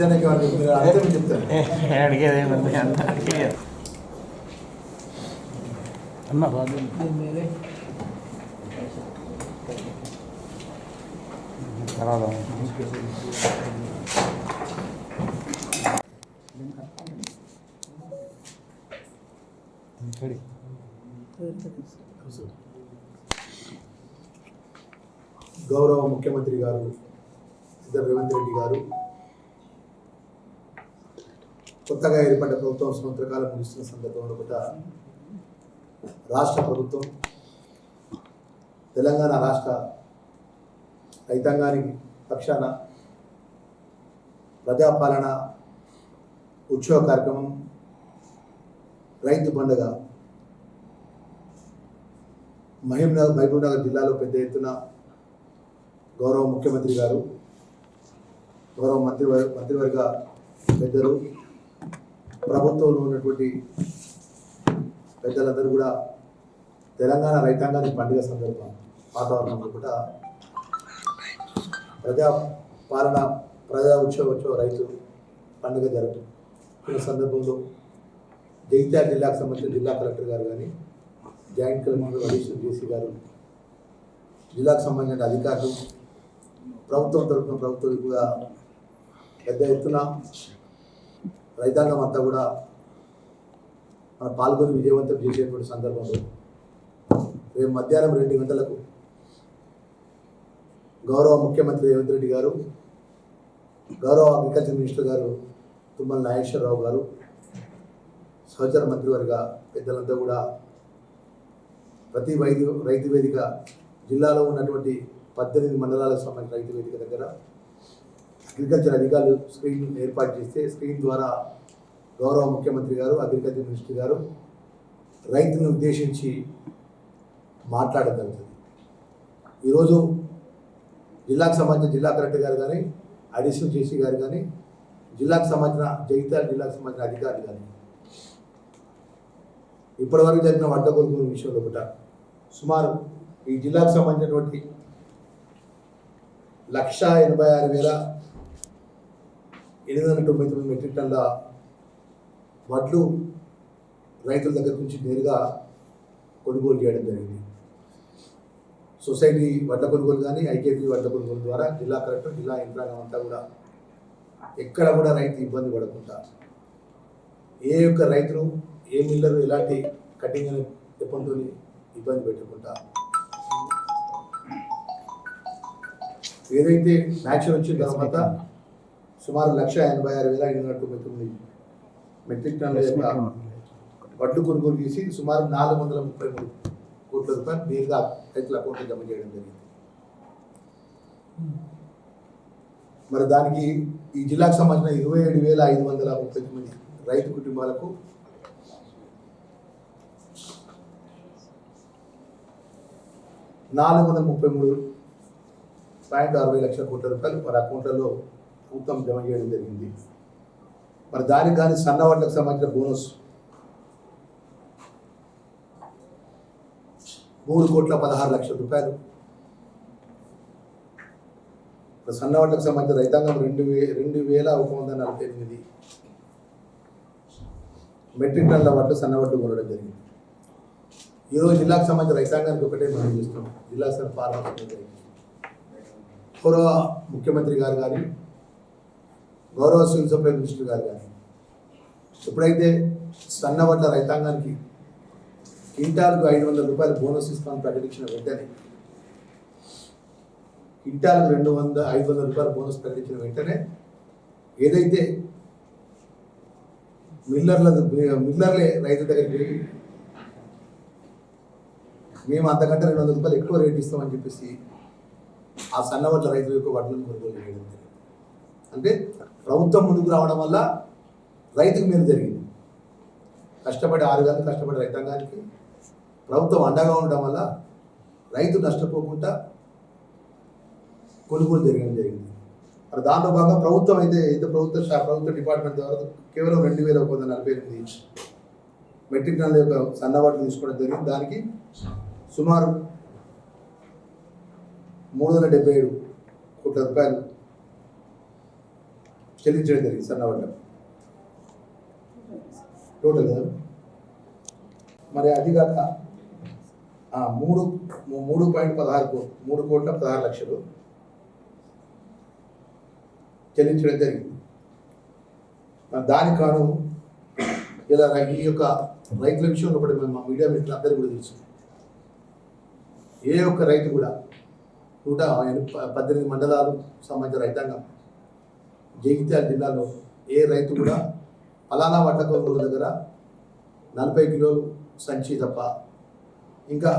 కిషన్కి అర్థం చెప్తాను అడిగేదేముంది అన్న రాదు తర్వాత గౌరవ ముఖ్యమంత్రి గారు రేవంత్ రెడ్డి గారు కొత్తగా ఏర్పడ్డ ప్రభుత్వం సంవత్సరకాలం ముగిస్తున్న సందర్భంలో కూడా రాష్ట్ర ప్రభుత్వం తెలంగాణ రాష్ట్ర రైతాంగానికి పక్షాన ప్రజాపాలన ఉత్సవ కార్యక్రమం రైతు పండుగ మహబూబ్నగర్ జిల్లాలో పెద్ద ఎత్తున గౌరవ ముఖ్యమంత్రి గారు గౌరవ మంత్రివర్గ పెద్దలు ప్రభుత్వంలో ఉన్నటువంటి పెద్దలందరూ కూడా తెలంగాణ రైతాంగానికి పండుగ సందర్భం వాతావరణంలో కూడా ప్రజా ఉత్సవ రైతు పండుగ జరుగుతున్న సందర్భంలో జగిత్యాల జిల్లాకు సంబంధించిన జిల్లా కలెక్టర్ గారు కానీ జాయింట్ కలెక్టర్ అడిషనల్ జేసీ గారు జిల్లాకు సంబంధించిన అధికారులు ప్రభుత్వం తరఫున ప్రభుత్వం కూడా పెద్ద ఎత్తున రైతాంగం అంతా కూడా మన పాల్గొని విజయవంతం చేసేటువంటి సందర్భంలో రేపు మధ్యాహ్నం 2 గంటలకు గౌరవ ముఖ్యమంత్రి రేవంత్ రెడ్డి గారు గౌరవ అగ్రికల్చర్ మినిస్టర్ గారు తుమ్మల నాగేశ్వరరావు గారు సహచర మంత్రివర్గ పెద్దలంతా కూడా ప్రతి రైతు వేదిక జిల్లాలో ఉన్నటువంటి 18 మండలాలకు సంబంధించిన రైతు వేదిక దగ్గర అగ్రికల్చర్ అధికారులు స్క్రీన్ ఏర్పాటు చేస్తే స్క్రీన్ ద్వారా గౌరవ ముఖ్యమంత్రి గారు అగ్రికల్చర్ మినిస్టర్ గారు రైతులను ఉద్దేశించి మాట్లాడగలుగుతుంది. ఈరోజు జిల్లాకు సంబంధించిన జిల్లా కలెక్టర్ గారు కానీ అడిషనల్ జేసీ గారు కానీ జిల్లాకు సంబంధించిన జగిత్యాల జిల్లాకు సంబంధించిన అధికారులు కానీ ఇప్పటివరకు జరిగిన వడ్ల కొనుగోలు విషయంలో కూడా సుమారు ఈ జిల్లాకు సంబంధించినటువంటి 186,899 మెట్రిక్ టన్నుల వడ్లు రైతుల దగ్గర నుంచి నేరుగా కొనుగోలు చేయడం జరిగింది. సొసైటీ వడ్ల కొనుగోలు కానీ ఐకేపీ వడ్ల కొనుగోలు ద్వారా జిల్లా కలెక్టర్ జిల్లా యంత్రాంగం అంతా కూడా ఎక్కడ కూడా రైతు ఇబ్బంది పడకుండా ఏ యొక్క రైతును ఏ మిల్లరు ఎలాంటి కటింగ్ అనే చెప్పంతో ఇబ్బంది పెట్టకుండా ఏదైతే మ్యాక్షన్ వచ్చిన తర్వాత సుమారు 186,599 మెట్రిక్ టన్నుల యొక్క వడ్లు కొనుగోలు చేసి సుమారు 433 కోట్ల రూపాయలు నేరుగా రైతుల అకౌంట్లో జమ చేయడం జరిగింది. మరి దానికి ఈ జిల్లాకు సంబంధించిన 27,539 రైతు కుటుంబాలకు $433.60 లక్షల కోట్ల రూపాయలు వారి అకౌంట్లలో ప్రభుత్వం జమ చేయడం జరిగింది. మరి దానికి కానీ సన్న వడ్లకు సంబంధించిన బోనస్ 3,16 లక్షల రూపాయలు. సన్న వడ్లకు సంబంధించిన రైతాంగం 2,148 మెట్రిక్ టన్నుల వడ్లు సన్న వడ్లు కొనడం జరిగింది. ఈరోజు జిల్లాకు సంబంధించిన రైతాంగానికి ఒకటే మనం చేస్తున్నాం. జిల్లా ఫార్మర్స్ గౌరవ ముఖ్యమంత్రి గారు కానీ గౌరవ సివిల్ సప్లై మినిస్టర్ గారు కానీ ఎప్పుడైతే సన్న వడ్ల రైతాంగానికి క్వింటాల్కు 500 రూపాయలు బోనస్ ఇస్తామని ప్రకటించిన వెంటనే క్వింటాల్కు 500 రూపాయల బోనస్ ప్రకటించిన వెంటనే ఏదైతే మిల్లర్లే రైతు దగ్గరికి వెళ్ళి మేము అంతకంటే 200 రూపాయలు ఎక్కువ రేట్ ఇస్తామని చెప్పేసి ఆ సన్నవడ్ల రైతుల యొక్క వడ్లను కొనుగోలు చేయడం జరిగింది. అంటే ప్రభుత్వం ముందుకు రావడం వల్ల రైతుకు మేలు జరిగింది. కష్టపడి 6 గంటలు కష్టపడే రైతాంగానికి ప్రభుత్వం అండగా ఉండడం వల్ల రైతు నష్టపోకుండా కొనుగోలు జరిగింది. మరి దాంట్లో భాగంగా ప్రభుత్వం అయితే ప్రభుత్వ డిపార్ట్మెంట్ ద్వారా కేవలం 2,148 మెట్రిక్ టన్నుల యొక్క సన్నవడ్లు తీసుకోవడం జరిగింది. దానికి సుమారు 377 కోట్ల రూపాయలు చెల్లించడం జరిగింది సన్నవడ్డం టోటల్ కదా. మరి అది కాక 3.16 చెల్లించడం జరిగింది. దానికి కాను ఇలా ఈ యొక్క రైతుల విషయంలో కూడా మేము మా మీడియా మిత్రులు అందరూ కూడా తెలుసు, ఏ ఒక్క రైతు కూడా 118 మండలాలు సంబంధించిన రైతాంగం జగిత్యాల జిల్లాలో ఏ రైతు కూడా ఫలానా వడ్ల కొనుగోలు దగ్గర 40 కిలోలు సంచి తప్ప ఇంకా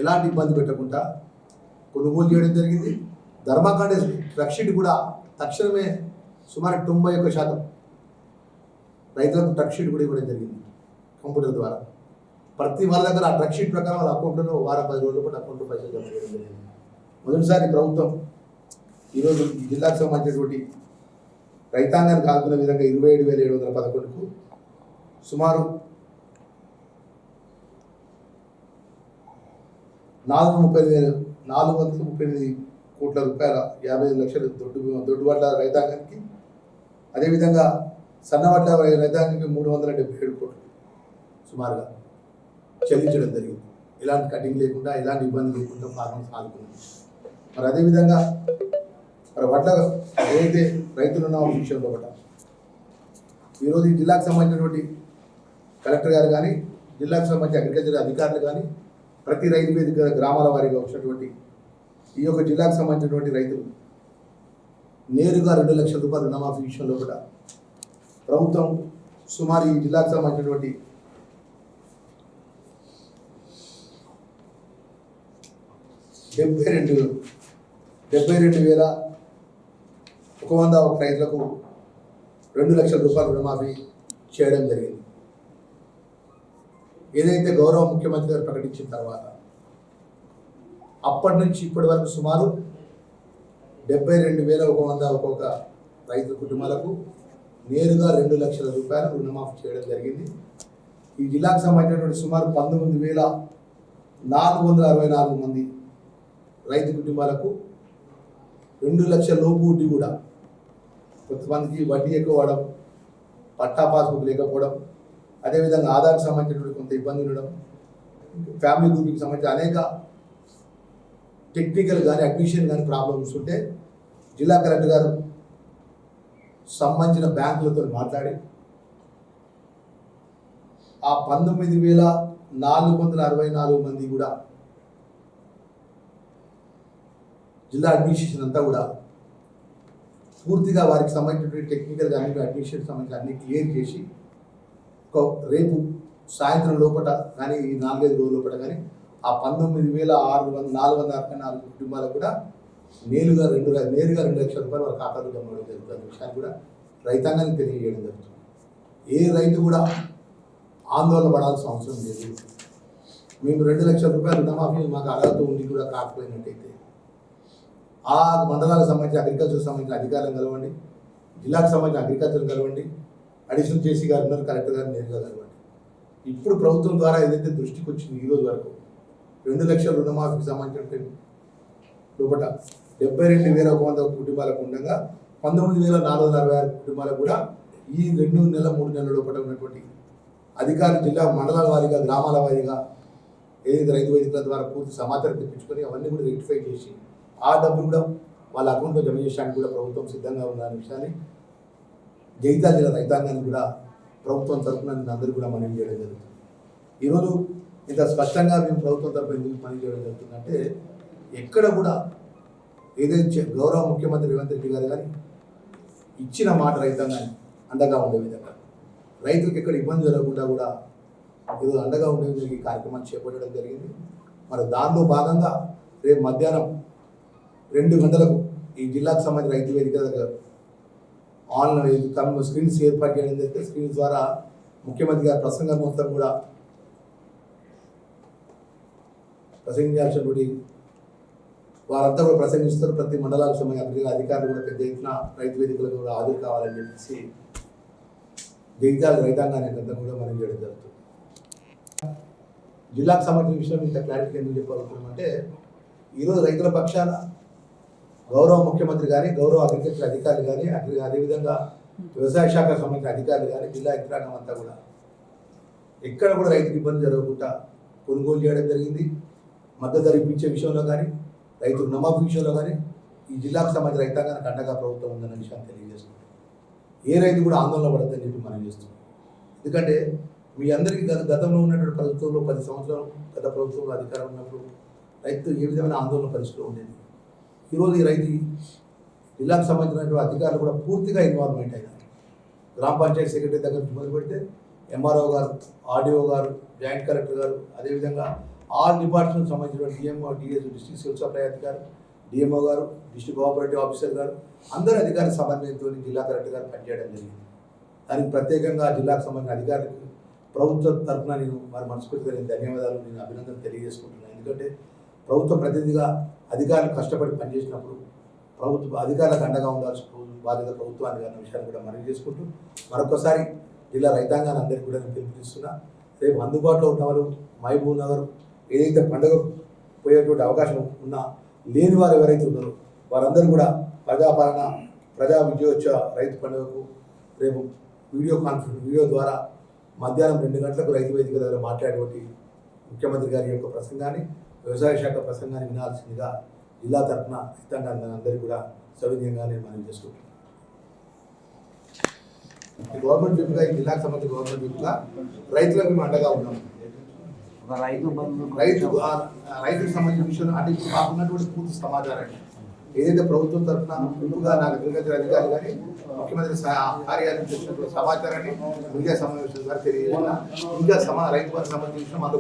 ఎలాంటి ఇబ్బంది పెట్టకుండా కొనుగోలు చేయడం జరిగింది. ధర్మకాండ ట్రక్ కూడా తక్షణమే సుమారు 91% రైతులకు ట్రక్ షీట్ కూడా ఇవ్వడం జరిగింది కంప్యూటర్ ద్వారా. ప్రతి వాళ్ళ దగ్గర ఆ ట్రక్ షీట్ ప్రకారం వాళ్ళ అకౌంట్లో వారం 10 రోజులు కూడా అకౌంట్లో పైసలు జమ చేయడం జరిగింది. మొదటిసారి ప్రభుత్వం ఈరోజు ఈ జిల్లాకు సంబంధించినటువంటి రైతాంగానికి ఆదుకునే విధంగా 27,711కు సుమారు 438 కోట్ల రూపాయల 55 లక్షలు దొడ్డుబడ్ల రైతాంగానికి, అదేవిధంగా సన్నబడ్డ రైతాంగానికి 377 కోట్లు సుమారుగా చెల్లించడం జరిగింది. ఎలాంటి కటింగ్ లేకుండా, ఎలాంటి ఇబ్బంది లేకుండా ఫార్మర్స్ ఆదుకున్నారు. మరి అదేవిధంగా మరి వడ్ల ఏదైతే రైతులు ఉన్న విషయంలో కూడా ఈరోజు ఈ జిల్లాకు సంబంధించినటువంటి కలెక్టర్ గారు కానీ, జిల్లాకు సంబంధించిన అగ్రికల్చర్ అధికారులు కానీ, ప్రతి రైతు వేదిక గ్రామాల వారీగా వచ్చినటువంటి ఈ యొక్క జిల్లాకు సంబంధించినటువంటి రైతులు నేరుగా 2 లక్షల రూపాయలు రుణమాఫీ విషయంలో కూడా ప్రభుత్వం సుమారు ఈ జిల్లాకు సంబంధించినటువంటి 72,101 రైతులకు 2 లక్షల రూపాయలు రుణమాఫీ చేయడం జరిగింది. ఏదైతే గౌరవ ముఖ్యమంత్రి గారు ప్రకటించిన తర్వాత అప్పటి నుంచి ఇప్పటి వరకు సుమారు 72,100 ఒక్కొక్క రైతు కుటుంబాలకు నేరుగా 2 లక్షల రూపాయలు రుణమాఫీ చేయడం జరిగింది. ఈ జిల్లాకు సంబంధించినటువంటి సుమారు 19,464 మంది రైతు కుటుంబాలకు 2 లక్షల లోపు వడ్డీ కూడా, కొంతమందికి వడ్డీ ఎక్కువ అవడం, పట్టా పాస్బుక్ లేకపోవడం, అదేవిధంగా ఆధార్కి సంబంధించినటువంటి కొంత ఇబ్బంది ఉండడం, ఫ్యామిలీ గ్రూపింగ్కి సంబంధించి అనేక టెక్నికల్ కానీ అడ్మిషన్ కానీ ప్రాబ్లమ్స్ ఉంటే జిల్లా కలెక్టర్ గారు సంబంధించిన బ్యాంకులతో మాట్లాడి ఆ 19,464 మంది కూడా జిల్లా అడ్మినిస్ట్రేషన్ అంతా కూడా పూర్తిగా వారికి సంబంధించినటువంటి టెక్నికల్ కానీ అడ్మినిస్ట్రేషన్ సంబంధించి అన్ని క్లియర్ చేసి రేపు సాయంత్రం లోపల కానీ ఈ 4-5 రోజుల లోపల కానీ ఆ 19,464 కుటుంబాలకు కూడా నేరుగా 2 లక్షల రూపాయలు వాళ్ళ ఖాతాలో జమ అవడం జరుగుతుంది. విషయాన్ని కూడా రైతాంగానికి తెలియజేయడం జరుగుతుంది. ఏ రైతు కూడా ఆందోళన పడాల్సిన అవసరం లేదు. మేము 2 లక్షల రూపాయలు రుణమాఫీ మాకు అర్హత ఉండి కూడా కాకపోయినట్టయితే ఆ మండలాలకు సంబంధించి అగ్రికల్చర్ సంబంధించిన అధికారులను కలవండి, జిల్లాకు సంబంధించిన అగ్రికల్చర్ కలవండి, అడిషనల్ జేసీ గారు ఉన్నారు, కలెక్టర్ గారు నేరుగా కలవండి. ఇప్పుడు ప్రభుత్వం ద్వారా ఏదైతే దృష్టికి వచ్చింది ఈ రోజు వరకు 2 లక్షల రుణమాఫీకి సంబంధించిన లోపల 72,100 కుటుంబాలకు ఉండగా 19,466 కుటుంబాలకు కూడా ఈ 2 నెలల 3 నెలల లోపల ఉన్నటువంటి అధికారులు జిల్లా మండలాల వారీగా, గ్రామాల వారీగా ఏదైతే రైతు వేదికల ద్వారా పూర్తి సమాచారం తెప్పించుకొని అవన్నీ కూడా రెక్టిఫై చేసి ఆ డబ్బులు కూడా వాళ్ళ అకౌంట్లో జమ చేయడానికి కూడా ప్రభుత్వం సిద్ధంగా ఉందనే విషయాన్ని జగిత్యాల జిల్లా రైతాంగానికి కూడా ప్రభుత్వం తరఫున అందరూ కూడా మనం చేయడం జరుగుతుంది. ఈరోజు ఇంత స్పష్టంగా మేము ప్రభుత్వం తరఫున ఎందుకు పని చేయడం జరుగుతుందంటే ఎక్కడ కూడా ఏదైతే గౌరవ ముఖ్యమంత్రి రేవంత్ రెడ్డి గారు కానీ ఇచ్చిన మాట రైతాంగాన్ని అండగా ఉండే విధంగా, రైతులకు ఎక్కడ ఇబ్బంది జరగకుండా కూడా ఏదో అండగా ఉండే విధంగా ఈ కార్యక్రమాన్ని చేపట్టడం జరిగింది. మరి దానిలో భాగంగా రేపు మధ్యాహ్నం 2 గంటలకు ఈ జిల్లాకు సంబంధించిన రైతు వేదిక దగ్గర ఆన్లైన్ స్క్రీన్స్ ఏర్పాటు చేయడం జరిగితే స్క్రీన్స్ ద్వారా ముఖ్యమంత్రి గారి ప్రసంగం మొత్తం కూడా ప్రసంగించాల్సినటువంటి వారంతా కూడా ప్రసంగిస్తారు. ప్రతి మండలాలకు సంబంధించిన అధికారులు కూడా పెద్ద ఎత్తున రైతు వేదికలకు కూడా హాజరు కావాలని చెప్పేసి జగిత్యాల రైతాంగాన్ని అంతా కూడా మనం చేయడం జరుగుతుంది. జిల్లాకు సంబంధించిన విషయం ఇంత క్లారిటీ ఎందుకు చెప్పగలుగుతున్నామంటే ఈరోజు రైతుల పక్షాన గౌరవ ముఖ్యమంత్రి కానీ గౌరవ అగ్రికల్చర్ అధికారులు కానీ అదేవిధంగా వ్యవసాయ శాఖకు సంబంధించిన అధికారులు కానీ జిల్లా యంత్రాంగం అంతా కూడా ఎక్కడ కూడా రైతుకు ఇబ్బంది జరగకుండా కొనుగోలు చేయడం జరిగింది. మద్దతు ధర ఇప్పించే విషయంలో కానీ రైతు రుణమాఫీ విషయంలో కానీ ఈ జిల్లాకు సంబంధించిన రైతాంగానికి అండగా ప్రభుత్వం ఉందన్న విషయాన్ని తెలియజేస్తుంది. ఏ రైతు కూడా ఆందోళన పడద్దని చెప్పి మనం చేస్తున్నాం. ఎందుకంటే మీ అందరికీ గతంలో ఉన్నటువంటి ప్రభుత్వంలో 10 సంవత్సరాలు గత ప్రభుత్వంలో అధికారం ఉన్నప్పుడు రైతు ఏ విధమైన ఆందోళన పరిస్థితిలో ఉండేది. ఈరోజు ఈ రైతు జిల్లాకు సంబంధించినటువంటి అధికారులు కూడా పూర్తిగా ఇన్వాల్వ్మెంట్ అయినారు. గ్రామ పంచాయతీ సెక్రటరీ దగ్గర నుంచి మొదలు పెడితే ఎంఆర్ఓ గారు, ఆర్డీఓ గారు, జాయింట్ కలెక్టర్ గారు, అదేవిధంగా ఆల్ డిపార్ట్మెంట్కి సంబంధించిన DMO, DS, district civil supply అధికారి, డిఎంఓ గారు, డిస్ట్రిక్ట్ కోఆపరేటివ్ ఆఫీసర్ గారు, అందరు అధికారుల సమన్వయంతో జిల్లా కలెక్టర్ గారు పనిచేయడం జరిగింది. దానికి ప్రత్యేకంగా జిల్లాకు సంబంధించిన అధికారులకు ప్రభుత్వ తరఫున నేను వారి మనస్ఫూర్తిగా నేను ధన్యవాదాలు, నేను అభినందన తెలియజేసుకుంటున్నాను. ఎందుకంటే ప్రభుత్వ ప్రతినిధిగా అధికారులు కష్టపడి పనిచేసినప్పుడు ప్రభుత్వ అధికారులకు అండగా ఉండాల్సిన బాధ్యత ప్రభుత్వానికి అన్న విషయాన్ని కూడా మనం చేసుకుంటూ మరొకసారి జిల్లా రైతాంగాన్ని అందరికీ కూడా నేను పిలుపునిస్తున్నా. రేపు అందుబాటులో ఉన్న వారు మహబూబ్ నగర్ ఏదైతే పండుగ పోయేటువంటి అవకాశం ఉన్నా లేని వారు ఎవరైతే ఉన్నారో వారందరూ కూడా ప్రజాపాలన ప్రజా విజయోత్సవ రైతు పండుగకు రేపు వీడియో ద్వారా మధ్యాహ్నం 2 గంటలకు రైతు వేదిక దగ్గర మాట్లాడేటువంటి ముఖ్యమంత్రి గారి యొక్క ప్రసంగాన్ని, వ్యవసాయ శాఖ ప్రసంగాన్ని వినాల్సిందిగా జిల్లా తరఫున రైతాంగాన్ని కూడా సవినయంగా నేను మనం చేసుకుంటున్నాను. గవర్నమెంట్ విప్గా ఈ జిల్లాకు సంబంధించిన గవర్నమెంట్ విప్గా రైతులకు మేము అండగా ఉన్నాము. రైతుకు సంబంధించిన విషయంలో అంటే ఇప్పుడు మాకున్నటువంటి పూర్తి సమాచారాన్ని ఏదైతే ప్రభుత్వం తరఫున విప్పుగా నాకు అగ్రికల్చర్ అధికారులు కానీ ముఖ్యమంత్రి కార్యాలయం నుంచి వచ్చినటువంటి సమాచారాన్ని మీడియా సమావేశం ద్వారా తెలియజేసిన ఇంకా రైతు వారికి సంబంధించిన మాకు